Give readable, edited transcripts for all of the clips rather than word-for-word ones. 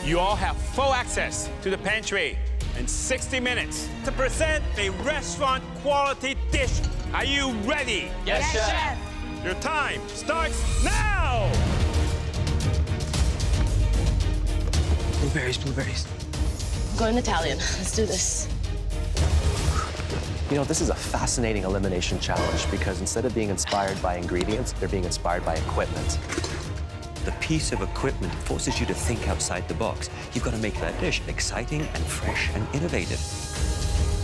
You all have full access to the pantry in 60 minutes to present a restaurant quality dish. Are you ready? Yes, Chef. Your time starts now! Blueberries, blueberries. Going Italian. Let's do this. You know, this is a fascinating elimination challenge because instead of being inspired by ingredients, they're being inspired by equipment. The piece of equipment forces you to think outside the box. You've got to make that dish exciting and fresh and innovative.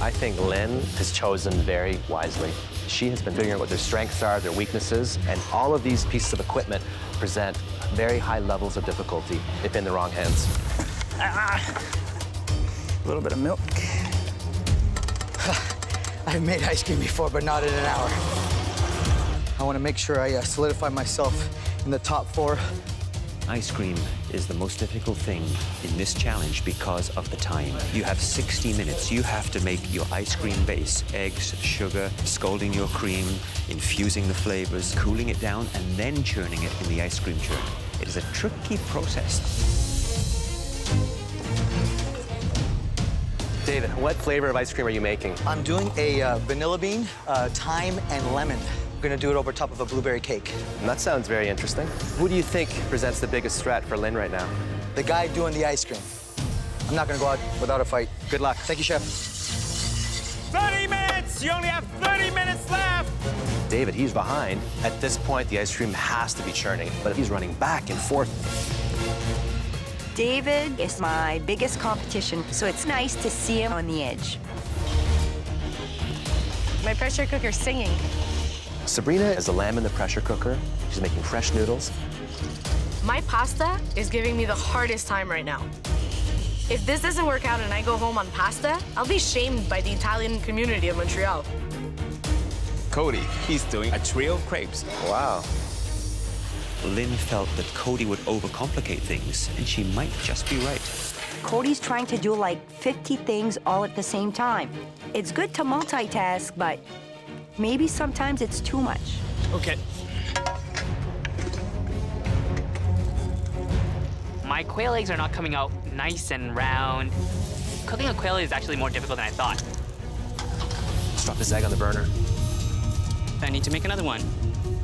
I think Lynn has chosen very wisely. She has been figuring out what their strengths are, their weaknesses, and all of these pieces of equipment present very high levels of difficulty if in the wrong hands. A little bit of milk. I've made ice cream before, but not in an hour. I want to make sure I solidify myself in the top 4. Ice cream is the most difficult thing in this challenge because of the time. You have 60 minutes. You have to make your ice cream base, eggs, sugar, scalding your cream, infusing the flavors, cooling it down, and then churning it in the ice cream churn. It is a tricky process. David, what flavor of ice cream are you making? I'm doing a vanilla bean, thyme, and lemon. I'm gonna do it over top of a blueberry cake. And that sounds very interesting. Who do you think presents the biggest threat for Lynn right now? The guy doing the ice cream. I'm not gonna go out without a fight. Good luck. Thank you, Chef. 30 minutes! You only have 30 minutes left! David, he's behind. At this point, the ice cream has to be churning, but he's running back and forth. David is my biggest competition, so it's nice to see him on the edge. My pressure cooker's singing. Sabrina is the lamb in the pressure cooker. She's making fresh noodles. My pasta is giving me the hardest time right now. If this doesn't work out and I go home on pasta, I'll be shamed by the Italian community of Montreal. Cody, he's doing a trio of crepes. Wow. Lynn felt that Cody would overcomplicate things, and she might just be right. Cody's trying to do like 50 things all at the same time. It's good to multitask, but maybe sometimes it's too much. Okay. My quail eggs are not coming out nice and round. Cooking a quail is actually more difficult than I thought. Let's drop this egg on the burner. I need to make another one.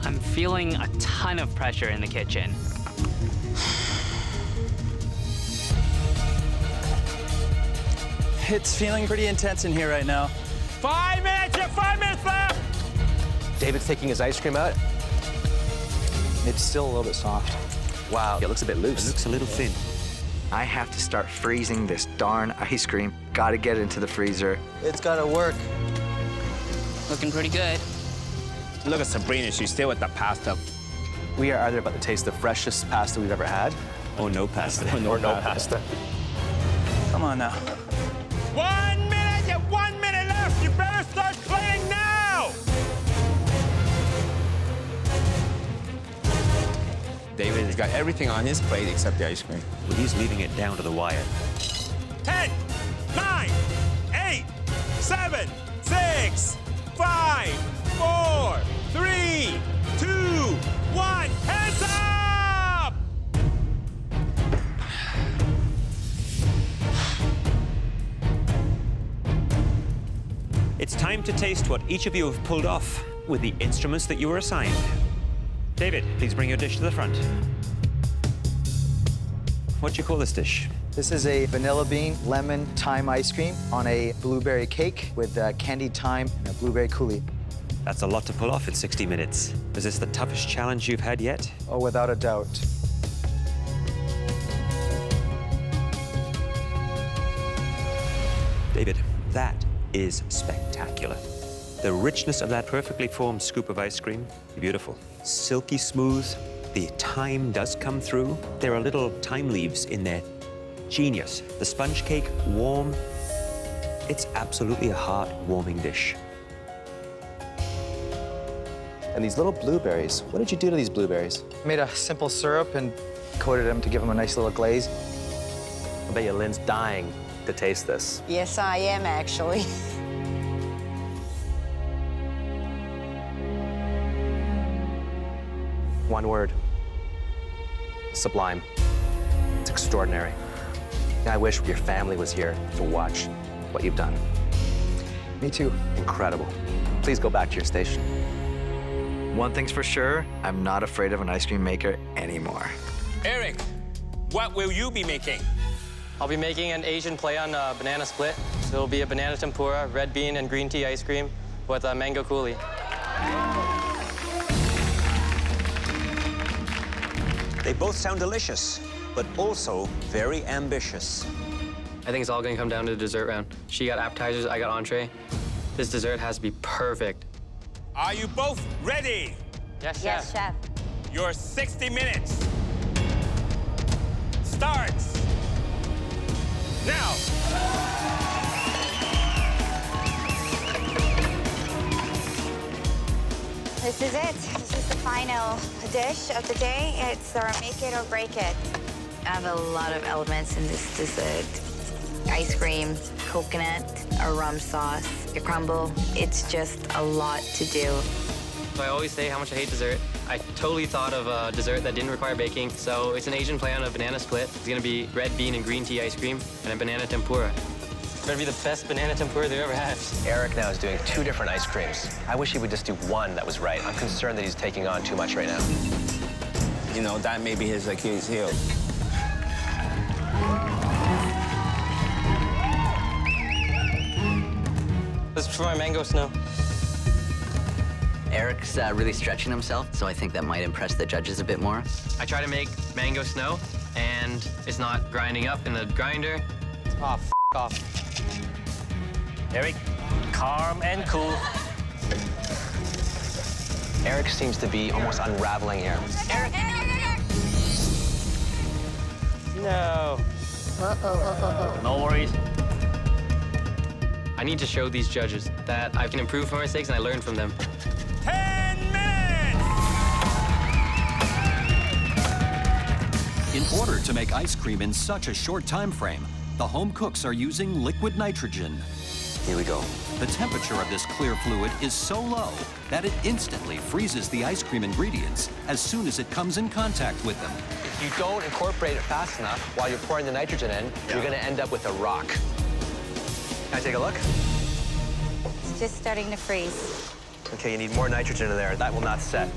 I'm feeling a ton of pressure in the kitchen. It's feeling pretty intense in here right now. 5 minutes! You have 5 minutes left! David's taking his ice cream out. It's still a little bit soft. Wow, it looks a bit It loose. looks a little thin. I have to start freezing this darn ice cream. Gotta get it into the freezer. It's gotta work. Looking pretty good. Look at Sabrina, she's still with the pasta. We are either about to taste the freshest pasta we've ever had, Or no pasta. or no pasta. Come on now. 1 minute! You have 1 minute left! You better start playing now! David has got everything on his plate except the ice cream. Well, he's leaving it down to the wire. 10, 9, 8, 7, 6, 5, 4, 3, 2, 1. Hands up! It's time to taste what each of you have pulled off with the instruments that you were assigned. David, please bring your dish to the front. What do you call this dish? This is a vanilla bean, lemon, thyme ice cream on a blueberry cake with candied thyme and a blueberry coulis. That's a lot to pull off in 60 minutes. Is this the toughest challenge you've had yet? Oh, without a doubt. David, that is spectacular. The richness of that perfectly formed scoop of ice cream, beautiful. Silky smooth, the thyme does come through. There are little thyme leaves in there. Genius. The sponge cake, warm. It's absolutely a heart-warming dish. And these little blueberries, what did you do to these blueberries? Made a simple syrup and coated them to give them a nice little glaze. I bet you Lynn's dying to taste this. Yes, I am, actually. One word. Sublime. It's extraordinary. I wish your family was here to watch what you've done. Me too. Incredible. Please go back to your station. One thing's for sure, I'm not afraid of an ice cream maker anymore. Eric, what will you be making? I'll be making an Asian play on banana split. So it'll be a banana tempura, red bean and green tea ice cream with a mango coulis. They both sound delicious, but also very ambitious. I think it's all gonna come down to the dessert round. She got appetizers, I got entree. This dessert has to be perfect. Are you both ready? Yes, chef. Yes, chef. Your 60 minutes starts now. This is it. This is the final dish of the day. It's our make it or break it. I have a lot of elements in this dessert. Ice cream, coconut, a rum sauce, a crumble. It's just a lot to do. So I always say how much I hate dessert. I totally thought of a dessert that didn't require baking. So it's an Asian play on a banana split. It's gonna be red bean and green tea ice cream and a banana tempura. It's gonna be the best banana tempura they've ever had. Eric now is doing 2 different ice creams. I wish he would just do one that was right. I'm concerned that he's taking on too much right now. You know, that may be his Achilles heel. This is for my mango snow. Eric's really stretching himself, so I think that might impress the judges a bit more. I try to make mango snow, and it's not grinding up in the grinder. Oh, f off. Eric, calm and cool. Eric seems to be almost unraveling here. Eric. No. No worries. I need to show these judges that I can improve from my mistakes and I learn from them. 10 minutes! In order to make ice cream in such a short time frame, the home cooks are using liquid nitrogen. Here we go. The temperature of this clear fluid is so low that it instantly freezes the ice cream ingredients as soon as it comes in contact with them. If you don't incorporate it fast enough while you're pouring the nitrogen in, you're going to end up with a rock. Can I take a look? It's just starting to freeze. Okay, you need more nitrogen in there. That will not set.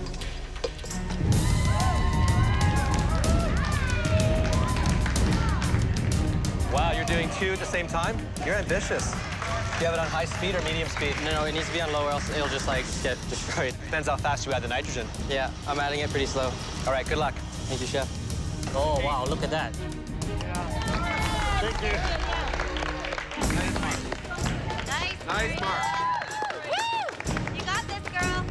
Wow, you're doing 2 at the same time? You're ambitious. Do you have it on high speed or medium speed? No, it needs to be on low or else it'll just like get destroyed. Depends how fast you add the nitrogen. Yeah, I'm adding it pretty slow. All right, good luck. Thank you, chef. Oh, wow, look at that. Thank you. Nice mark. Woo! You got this, girl.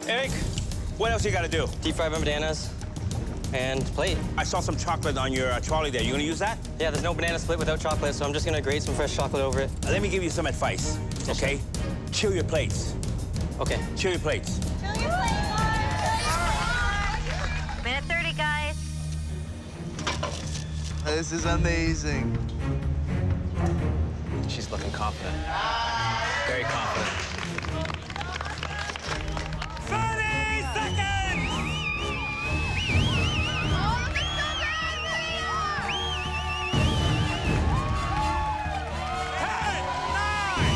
Eric, what else you gotta do? Deep fried my bananas and plate. I saw some chocolate on your trolley there. You gonna use that? Yeah, there's no banana split without chocolate, so I'm just gonna grate some fresh chocolate over it. Let me give you some advice, okay? Chill your plates. Okay. Chill your plates. Minute 30, guys. This is amazing. She's looking confident. Very confident. 30 seconds! Oh, it's so good! 10, 9,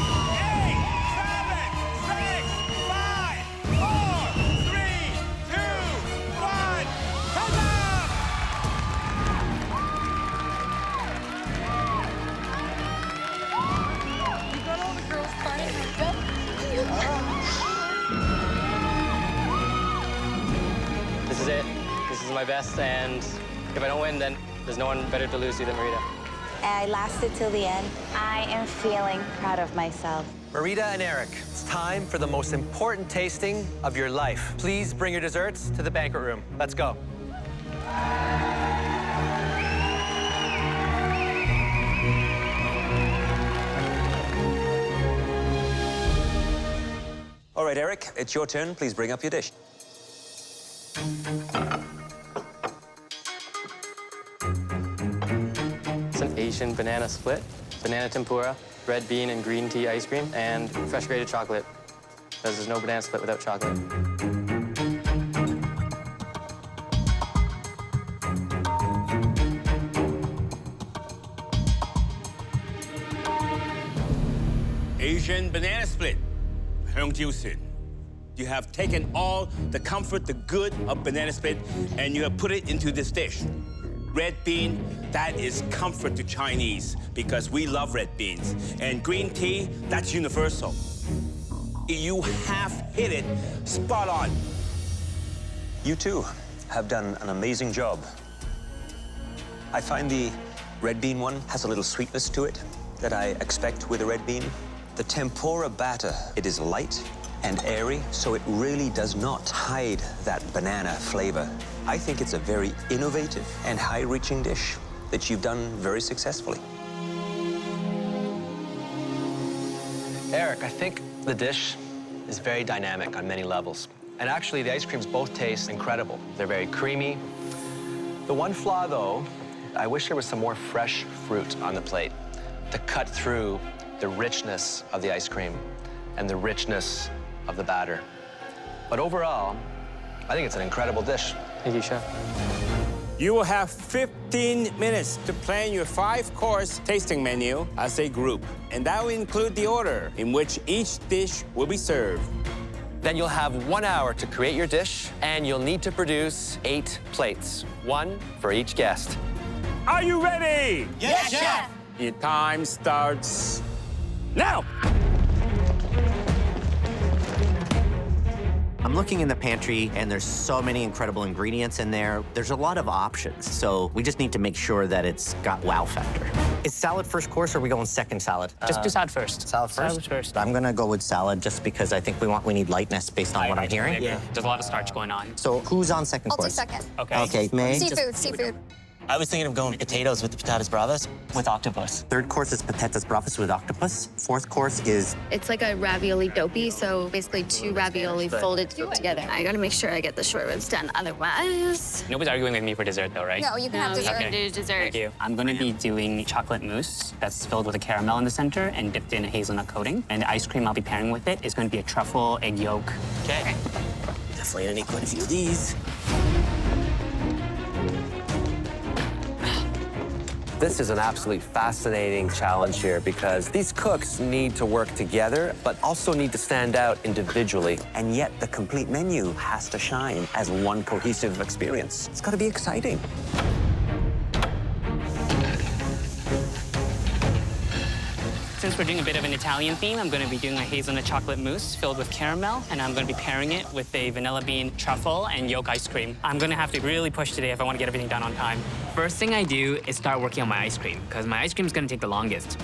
8, 7, 6, 5, 4, 3, 2, 1. Time up! You got all the girls crying. This is it. This is my best, and if I don't win, then there's no one better to lose to than Marita. I lasted till the end. I am feeling proud of myself. Marita and Eric, it's time for the most important tasting of your life. Please bring your desserts to the banquet room. Let's go. All right, Eric, it's your turn. Please bring up your dish. It's an Asian banana split, banana tempura, red bean and green tea ice cream, and fresh grated chocolate. Because there's no banana split without chocolate. Asian banana split. You have taken all the comfort, the good of banana split, and you have put it into this dish. Red bean, that is comfort to Chinese because we love red beans. And green tea, that's universal. You have hit it spot on. You too have done an amazing job. I find the red bean one has a little sweetness to it that I expect with a red bean. The tempura batter, it is light and airy, so it really does not hide that banana flavor. I think it's a very innovative and high-reaching dish that you've done very successfully. Eric, I think the dish is very dynamic on many levels. And actually, the ice creams both taste incredible. They're very creamy. The one flaw, though, I wish there was some more fresh fruit on the plate to cut through the richness of the ice cream and the richness of the batter. But overall, I think it's an incredible dish. Thank you, Chef. You will have 15 minutes to plan your 5-course tasting menu as a group. And that will include the order in which each dish will be served. Then you'll have 1 hour to create your dish, and you'll need to produce 8 plates, 1 for each guest. Are you ready? Yes, Chef. Your time starts now. I'm looking in the pantry, and there's so many incredible ingredients in there. There's a lot of options, so we just need to make sure that it's got wow factor. Is salad first course, or are we going second salad? Just do salad first. Salad first? Salad first. I'm gonna go with salad just because I think we need lightness based on what I'm hearing. Yeah. There's a lot of starch going on. So who's on second I'll do course? second. Okay. Okay, May? Seafood. I was thinking of going potatoes with the patatas bravas with octopus. Third course is patatas bravas with octopus. Fourth course is... It's like a ravioli dopey, so basically 2 ravioli folded together. I gotta make sure I get the short ribs done, otherwise... Nobody's arguing with me for dessert, though, right? No, you can have dessert. You can do dessert. Thank you. I'm going to be doing chocolate mousse that's filled with a caramel in the center and dipped in a hazelnut coating. And the ice cream I'll be pairing with it is going to be a truffle egg yolk. Okay. Definitely gonna need quite a few of these. This is an absolutely fascinating challenge here because these cooks need to work together, but also need to stand out individually. And yet the complete menu has to shine as one cohesive experience. It's got to be exciting. Since we're doing a bit of an Italian theme, I'm going to be doing a hazelnut chocolate mousse filled with caramel, and I'm going to be pairing it with a vanilla bean truffle and yolk ice cream. I'm going to have to really push today if I want to get everything done on time. First thing I do is start working on my ice cream, because my ice cream is going to take the longest.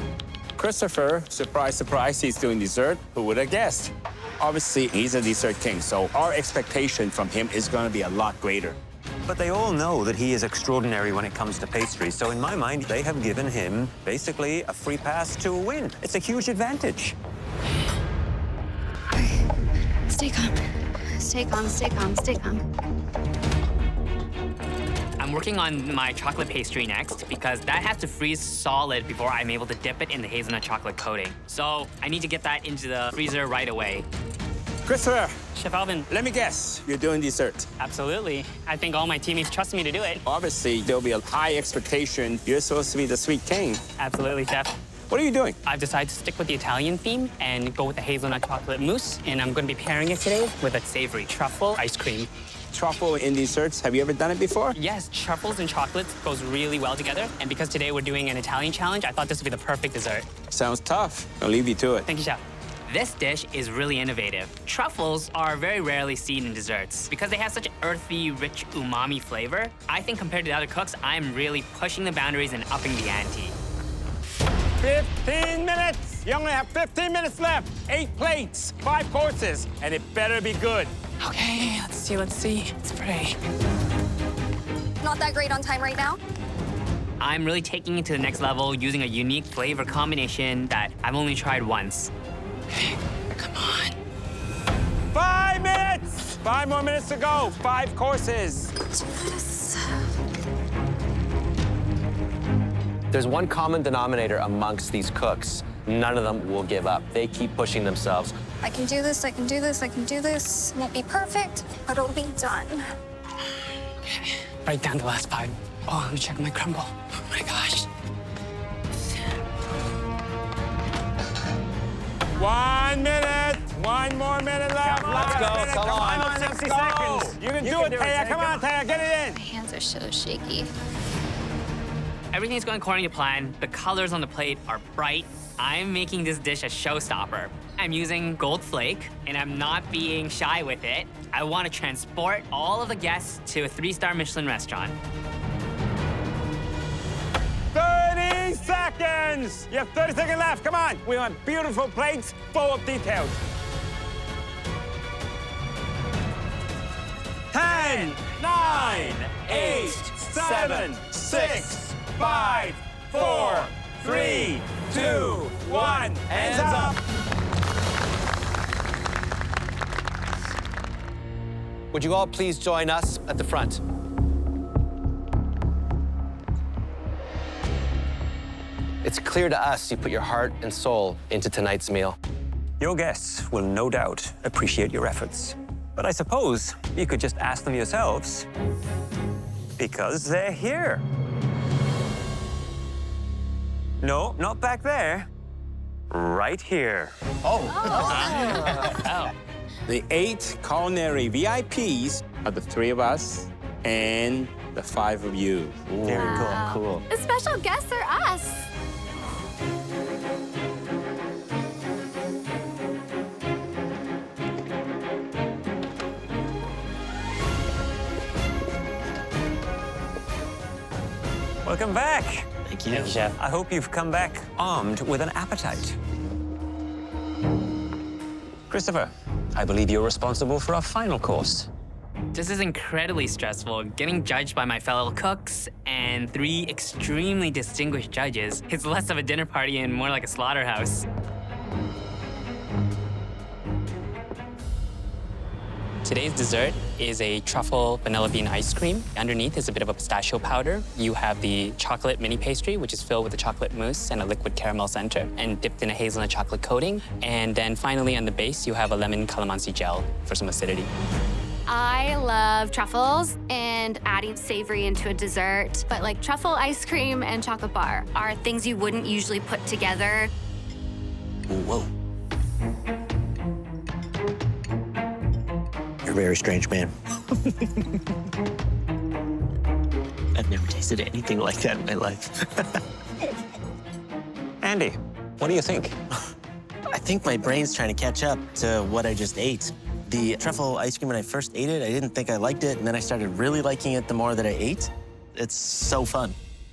Christopher, surprise, surprise, he's doing dessert. Who would have guessed? Obviously, he's a dessert king, so our expectation from him is going to be a lot greater. But they all know that he is extraordinary when it comes to pastry. So in my mind, they have given him basically a free pass to a win. It's a huge advantage. Stay calm. Stay calm, stay calm, stay calm. I'm working on my chocolate pastry next because that has to freeze solid before I'm able to dip it in the hazelnut chocolate coating. So I need to get that into the freezer right away. Christopher, Chef Alvin. let me guess, you're doing dessert. Absolutely. I think all my teammates trust me to do it. Obviously, there'll be a high expectation. You're supposed to be the sweet king. Absolutely, Chef. What are you doing? I've decided to stick with the Italian theme and go with the hazelnut chocolate mousse, and I'm going to be pairing it today with a savory truffle ice cream. Truffle in desserts, have you ever done it before? Yes, truffles and chocolates goes really well together, and because today we're doing an Italian challenge, I thought this would be the perfect dessert. Sounds tough. I'll leave you to it. Thank you, Chef. This dish is really innovative. Truffles are very rarely seen in desserts. Because they have such an earthy, rich umami flavor, I think compared to the other cooks, I'm really pushing the boundaries and upping the ante. 15 minutes! You only have 15 minutes left. 8 plates, 5 courses, and it better be good. Okay, let's see. Let's pray. Not that great on time right now. I'm really taking it to the next level using a unique flavor combination that I've only tried once. Okay, come on. 5 minutes! 5 more minutes to go. 5 courses. Yes. There's one common denominator amongst these cooks. None of them will give up. They keep pushing themselves. I can do this, I can do this, I can do this. It won't be perfect, but it'll be done. Okay, right down to the last 5. Oh, let me check my crumble. Oh my gosh. 1 minute. One more minute left. Let's go. Come on. 60 seconds. You can do it, Taya. Come on, Taya. Get it in. My hands are so shaky. Everything's going according to plan. The colors on the plate are bright. I'm making this dish a showstopper. I'm using gold flake, and I'm not being shy with it. I want to transport all of the guests to a 3-star Michelin restaurant. 30 seconds. You have 30 seconds left. Come on. We want beautiful plates full of details. 10, 9, 8, 7, 6, 5, 4, 3, 2, 1. Hands up. Would you all please join us at the front? It's clear to us you put your heart and soul into tonight's meal. Your guests will no doubt appreciate your efforts. But I suppose you could just ask them yourselves, because they're here. No, not back there. Right here. The 8 culinary VIPs are the 3 of us and the 5 of you. Very cool. The special guests are us. Welcome back. Thank you, Chef. I hope you've come back armed with an appetite. Christopher, I believe you're responsible for our final course. This is incredibly stressful. Getting judged by my fellow cooks and 3 extremely distinguished judges. It's less of a dinner party and more like a slaughterhouse. Today's dessert is a truffle vanilla bean ice cream. Underneath is a bit of a pistachio powder. You have the chocolate mini pastry, which is filled with a chocolate mousse and a liquid caramel center, and dipped in a hazelnut chocolate coating. And then finally on the base, you have a lemon calamansi gel for some acidity. I love truffles and adding savory into a dessert, but like truffle ice cream and chocolate bar are things you wouldn't usually put together. Whoa. You're a very strange man. I've never tasted anything like that in my life. Andy, what do you think? I think my brain's trying to catch up to what I just ate. The truffle ice cream, when I first ate it, I didn't think I liked it, and then I started really liking it the more that I ate. It's so fun.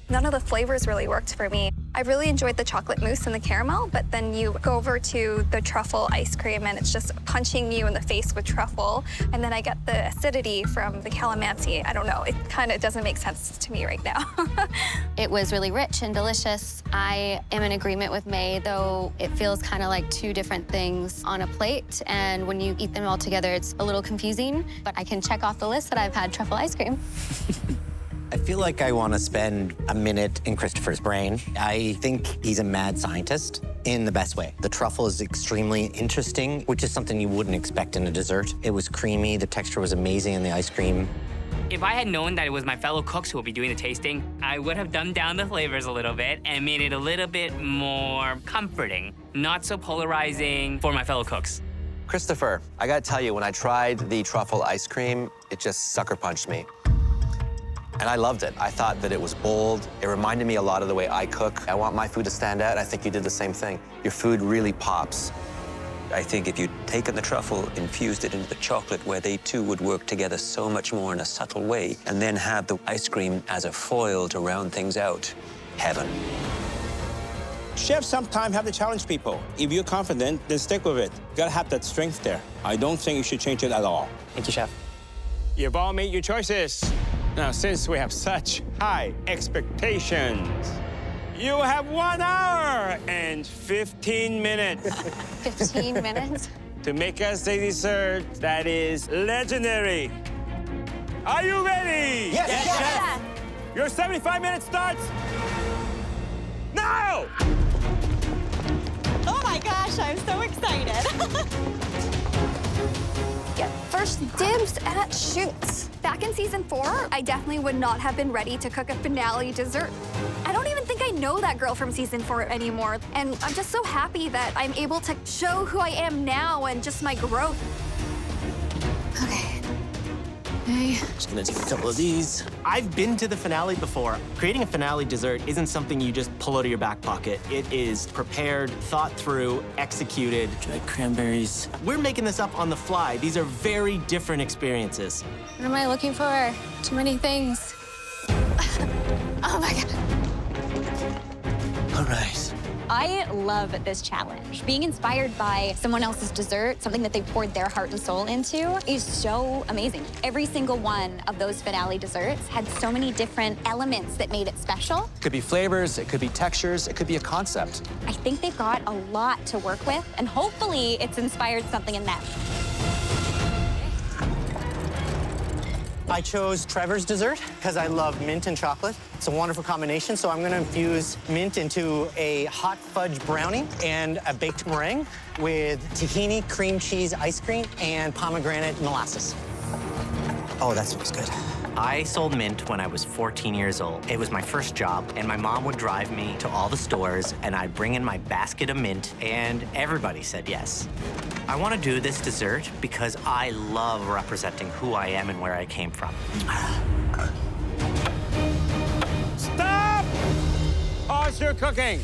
None of the flavors really worked for me. I really enjoyed the chocolate mousse and the caramel, but then you go over to the truffle ice cream and it's just punching you in the face with truffle. And then I get the acidity from the calamansi. I don't know, it kind of doesn't make sense to me right now. It was really rich and delicious. I am in agreement with May, though it feels kind of like 2 different things on a plate. And when you eat them all together, it's a little confusing, but I can check off the list that I've had truffle ice cream. I feel like I want to spend a minute in Christopher's brain. I think he's a mad scientist in the best way. The truffle is extremely interesting, which is something you wouldn't expect in a dessert. It was creamy, the texture was amazing in the ice cream. If I had known that it was my fellow cooks who would be doing the tasting, I would have dumbed down the flavors a little bit and made it a little bit more comforting, not so polarizing for my fellow cooks. Christopher, I gotta tell you, when I tried the truffle ice cream, it just sucker punched me. And I loved it. I thought that it was bold. It reminded me a lot of the way I cook. I want my food to stand out. I think you did the same thing. Your food really pops. I think if you'd taken the truffle, infused it into the chocolate, where they two would work together so much more in a subtle way, and then have the ice cream as a foil to round things out, heaven. Chefs sometimes have to challenge people. If you're confident, then stick with it. You gotta have that strength there. I don't think you should change it at all. Thank you, Chef. You've all made your choices. Now, since we have such high expectations, you have 1 hour and 15 minutes. 15 minutes? To make us a dessert that is legendary. Are you ready? Yes, Chef. Your 75 minutes starts now! Oh my gosh, I'm so excited. Get first dibs at shoots. Back in season 4, I definitely would not have been ready to cook a finale dessert. I don't even think I know that girl from season 4 anymore. And I'm just so happy that I'm able to show who I am now and just my growth. Okay. Just gonna take a couple of these. I've been to the finale before. Creating a finale dessert isn't something you just pull out of your back pocket. It is prepared, thought through, executed. Dried cranberries. We're making this up on the fly. These are very different experiences. What am I looking for? Too many things. Oh my God. All right. I love this challenge. Being inspired by someone else's dessert, something that they poured their heart and soul into, is so amazing. Every single one of those finale desserts had so many different elements that made it special. It could be flavors, it could be textures, it could be a concept. I think they've got a lot to work with, and hopefully it's inspired something in them. I chose Trevor's dessert because I love mint and chocolate. It's a wonderful combination, so I'm going to infuse mint into a hot fudge brownie and a baked meringue with tahini cream cheese ice cream and pomegranate molasses. Oh, that smells good. I sold mint when I was 14 years old. It was my first job, and my mom would drive me to all the stores, and I'd bring in my basket of mint, and everybody said yes. I want to do this dessert because I love representing who I am and where I came from. Stop! Pause your cooking.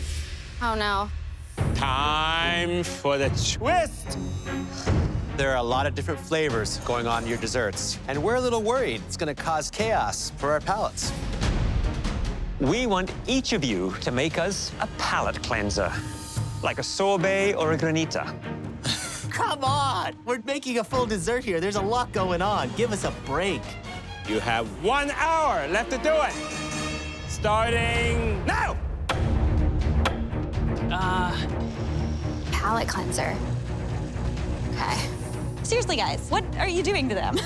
Oh no. Time for the twist. There are a lot of different flavors going on in your desserts, and we're a little worried it's gonna cause chaos for our palates. We want each of you to make us a palate cleanser, like a sorbet or a granita. Come on! We're making a full dessert here. There's a lot going on. Give us a break. You have 1 hour left to do it. Starting now. Palate cleanser. Okay. Seriously, guys, what are you doing to them?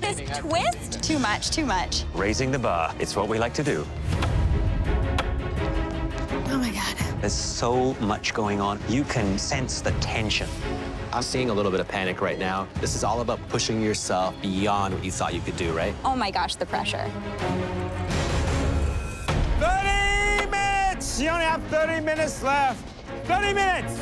This twist? Too much, too much. Raising the bar, it's what we like to do. Oh my God. There's so much going on. You can sense the tension. I'm seeing a little bit of panic right now. This is all about pushing yourself beyond what you thought you could do, right? Oh my gosh, the pressure. 30 minutes! You only have 30 minutes left. 30 minutes!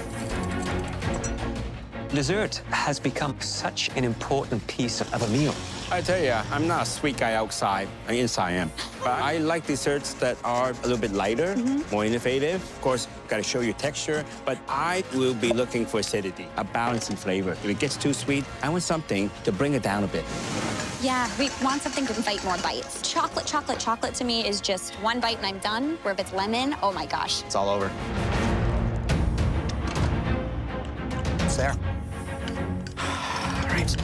Dessert has become such an important piece of a meal. I tell you, I'm not a sweet guy outside. Inside I am. But I like desserts that are a little bit lighter, more innovative. Of course, got to show you texture. But I will be looking for acidity, a balance in flavor. If it gets too sweet, I want something to bring it down a bit. Yeah, we want something to invite more bites. Chocolate, chocolate, chocolate to me is just one bite and I'm done. Where if it's lemon, oh my gosh. It's all over. It's there. Right.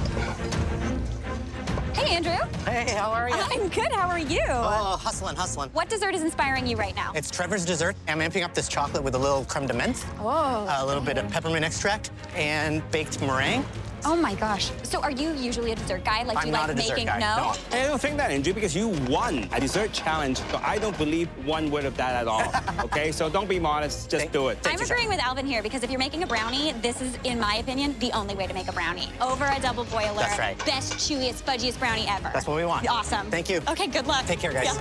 Hey, Andrew. Hey, how are you? I'm good, how are you? Oh, hustling, hustling. What dessert is inspiring you right now? It's Trevor's dessert. I'm amping up this chocolate with a little creme de menthe, a little bit of peppermint extract, and baked meringue. Oh my gosh. So are you usually a dessert guy? Like, do you I'm not like a dessert making? guy, no. I don't think that, Andrew, because you won a dessert challenge, so I don't believe one word of that at all, okay? So don't be modest, just do it. I'm agreeing with Alvin here because if you're making a brownie, this is, in my opinion, the only way to make a brownie. Over a double boiler. That's right. Best, chewiest, fudgiest brownie ever. That's what we want. Awesome. Thank you. Okay, good luck. Take care, guys. Yeah.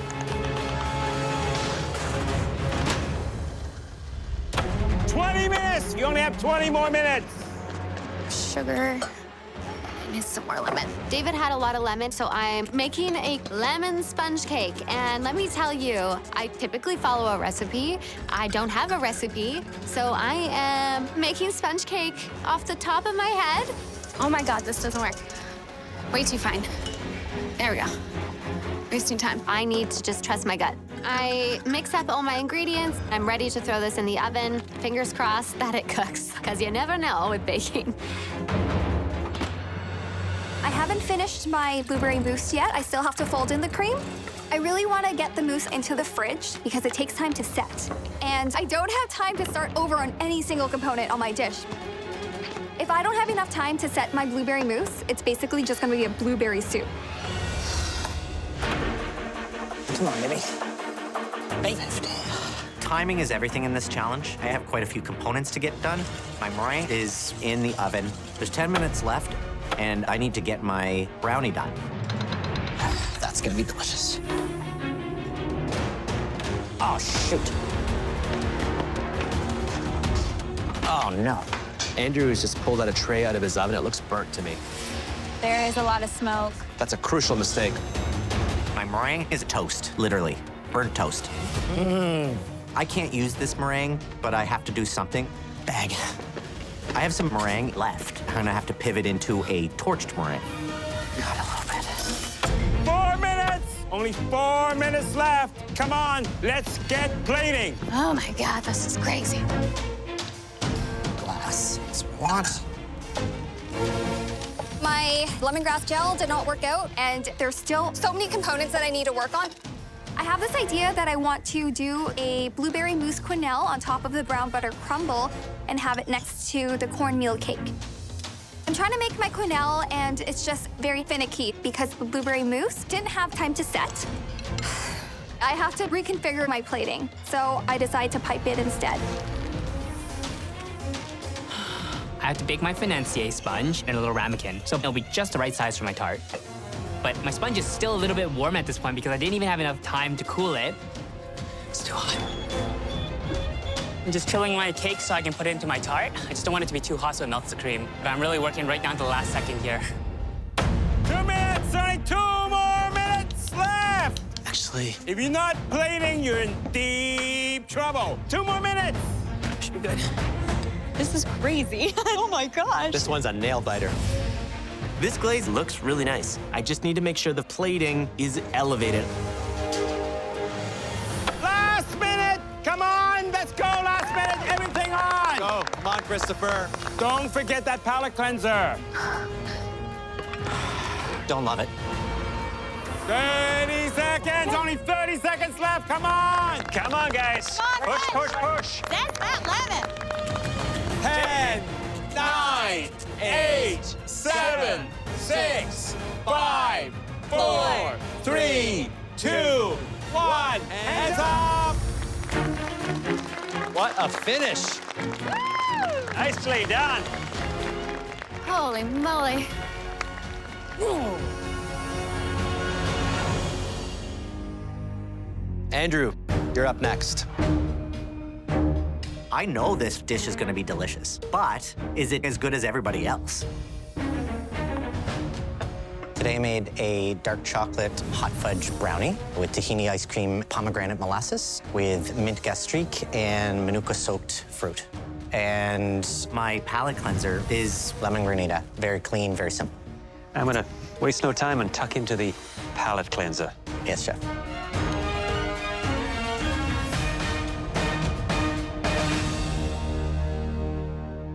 20 minutes! You only have 20 more minutes. Sugar. I need some more lemon. David had a lot of lemon, so I'm making a lemon sponge cake. And let me tell you, I typically follow a recipe. I don't have a recipe, so I am making sponge cake off the top of my head. Oh my God, this doesn't work. Way too fine. There we go. Wasting time. I need to just trust my gut. I mix up all my ingredients. I'm ready to throw this in the oven. Fingers crossed that it cooks, because you never know with baking. I haven't finished my blueberry mousse yet. I still have to fold in the cream. I really want to get the mousse into the fridge because it takes time to set. And I don't have time to start over on any single component on my dish. If I don't have enough time to set my blueberry mousse, it's basically just going to be a blueberry soup. Come on, baby. Timing is everything in this challenge. I have quite a few components to get done. My meringue is in the oven. There's 10 minutes left, and I need to get my brownie done. That's gonna be delicious. Oh, shoot. Oh, no. Andrew has just pulled out a tray out of his oven. It looks burnt to me. There is a lot of smoke. That's a crucial mistake. My meringue is toast, literally. Burnt toast. I can't use this meringue, but I have to do something. Bag. I have some meringue left. I'm gonna have to pivot into a torched meringue. Got a little bit. 4 minutes! Only 4 minutes left. Come on, let's get plating. Oh my God, this is crazy. Glass. That's what I want. My lemongrass gel did not work out, and there's still so many components that I need to work on. I have this idea that I want to do a blueberry mousse quenelle on top of the brown butter crumble and have it next to the cornmeal cake. I'm trying to make my quenelle, and it's just very finicky because the blueberry mousse didn't have time to set. I have to reconfigure my plating, so I decide to pipe it instead. I have to bake my financier sponge in a little ramekin, so it'll be just the right size for my tart. But my sponge is still a little bit warm at this point because I didn't even have enough time to cool it. It's too hot. I'm just chilling my cake so I can put it into my tart. I just don't want it to be too hot so it melts the cream. But I'm really working right down to the last second here. 2 minutes, only 2 more minutes left. Actually, If you're not plating, you're in deep trouble. 2 more minutes. should be good. This is crazy. Oh my gosh. This one's a nail biter. This glaze looks really nice. I just need to make sure the plating is elevated. Last minute. Come on, let's go. Last minute. Everything on. Go, come on, Christopher. Don't forget that palate cleanser. Don't love it. 30 seconds. Only 30 seconds left. Come on. Come on, guys. Push, push, push. That's that lemon. 10, 9, 8, 7, 6, 5, 4, 3, 2, 1. Hands up. What a finish. Nicely done. Holy moly. Andrew, you're up next. I know this dish is gonna be delicious, but is it as good as everybody else? Today I made a dark chocolate hot fudge brownie with tahini ice cream, pomegranate molasses, with mint gastrique and manuka soaked fruit. And my palate cleanser is lemon granita. Very clean, very simple. I'm gonna waste no time and tuck into the palate cleanser. Yes, chef.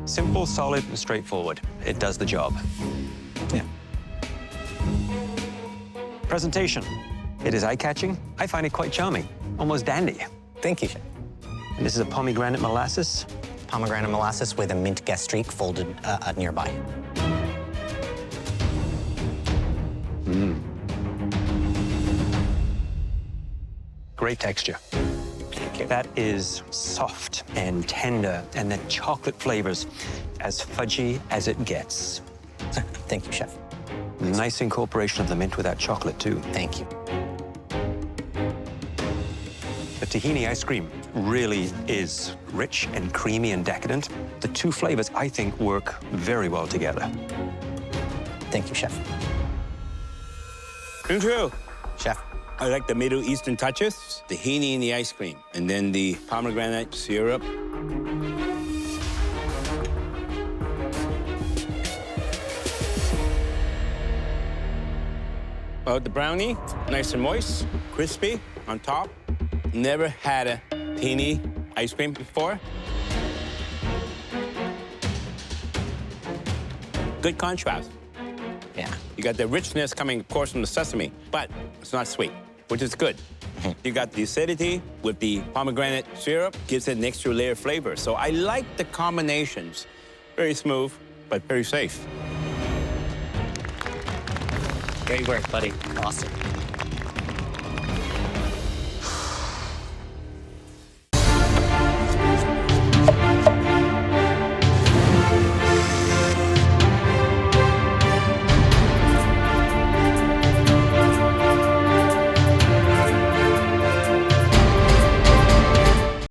Simple, solid, and straightforward. It does the job. Yeah. Presentation. It is eye-catching. I find it quite charming, almost dandy. Thank you, chef. And this is a pomegranate molasses. Pomegranate molasses with a mint gastrique folded nearby. Great texture. Thank you. That is soft and tender, and the chocolate flavors as fudgy as it gets. Thank you, chef. Nice incorporation of the mint with that chocolate, too. Thank you. The tahini ice cream really is rich and creamy and decadent. The two flavors, I think, work very well together. Thank you, chef. True. Chef. I like the Middle Eastern touches, the tahini in the ice cream, and then the pomegranate syrup. Well, the brownie, nice and moist, crispy on top. Never had a tahini ice cream before. Good contrast. Yeah. You got the richness coming, of course, from the sesame, but it's not sweet, which is good. You got the acidity with the pomegranate syrup, gives it an extra layer of flavor. So I like the combinations. Very smooth, but very safe. Great work, buddy. Awesome.